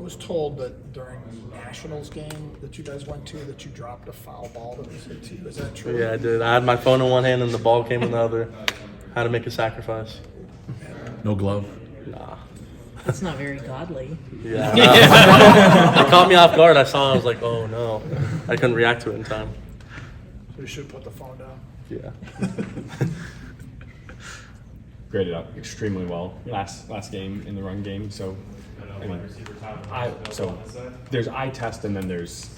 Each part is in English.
was told that during the Nationals game that you guys went to that you dropped a foul ball that was hit to you. Is that true? Yeah, I did. I had my phone in one hand and the ball came in the other. Had to make a sacrifice. No glove. Nah. That's not very godly. Yeah. It caught me off guard. I saw it. I was like, oh no. I couldn't react to it in time. So you should put the phone down. Yeah. Graded up extremely well last game in the run game. So, I mean, so there's eye test and then there's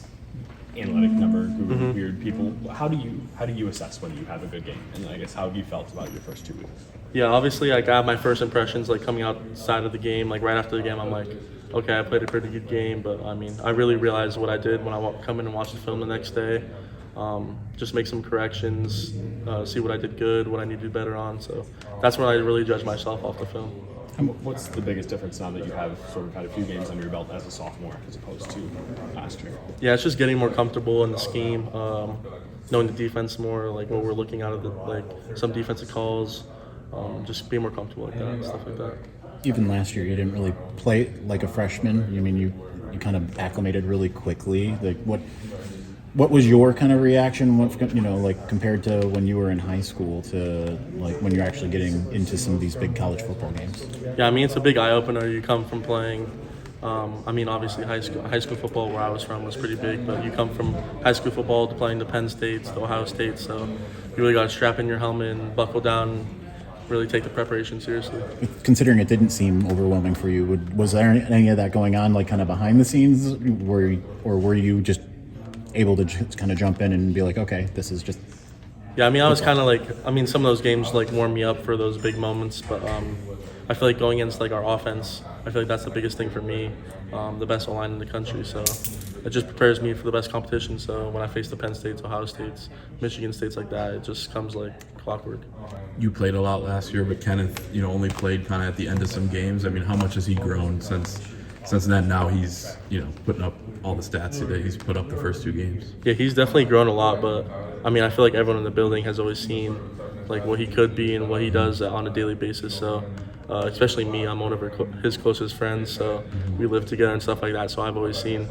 analytic number weird people. How do you assess whether you have a good game? And I guess how have you felt about your first 2 weeks? Yeah, obviously, like, I got my first impressions, like, coming outside of the game, like, right after the game, I'm like, okay, I played a pretty good game, but, I mean, I really realized what I did when I come in and watch the film the next day, just make some corrections, see what I did good, what I need to do better on, so that's when I really judge myself off the film. And what's the biggest difference now that you have sort of had a few games under your belt as a sophomore as opposed to last year? Yeah, it's just getting more comfortable in the scheme, knowing the defense more, like what we're looking out of the, like, some defensive calls, just being more comfortable like that and stuff like that. Even last year, you didn't really play like a freshman. I mean, you kind of acclimated really quickly. Like, what was your kind of reaction? What, you know, like compared to when you were in high school to like when you're actually getting into some of these big college football games? Yeah, I mean, it's a big eye opener. You come from playing. I mean, obviously, high school football where I was from was pretty big, but you come from high school football to playing the Penn States, the Ohio States, so you really got to strap in your helmet and buckle down and really take the preparation seriously. Considering it didn't seem overwhelming for you, was there any of that going on, like kind of behind the scenes, or were you just able to just kind of jump in and be like, okay, this is just... Yeah, I mean, I was kind of like, I mean, some of those games like warm me up for those big moments, but I feel like going against like our offense, I feel like that's the biggest thing for me, the best O-line in the country, so it just prepares me for the best competition. So when I face the Penn States, Ohio States, Michigan States like that, it just comes like clockwork. You played a lot last year, but Kenneth, only played kind of at the end of some games. I mean, how much has he grown since then? Now he's, putting up all the stats that he's put up the first 2 games. Yeah, he's definitely grown a lot, but I mean, I feel like everyone in the building has always seen like what he could be and what he does on a daily basis. So especially me, I'm one of his closest friends, so we live together and stuff like that. So I've always seen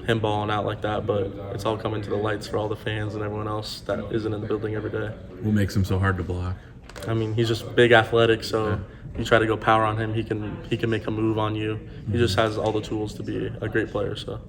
him balling out like that, but it's all coming to the lights for all the fans and everyone else that isn't in the building every day. What makes him so hard to block? I mean, he's just big, athletic, so you try to go power on him, he can make a move on you. He just has all the tools to be a great player. So.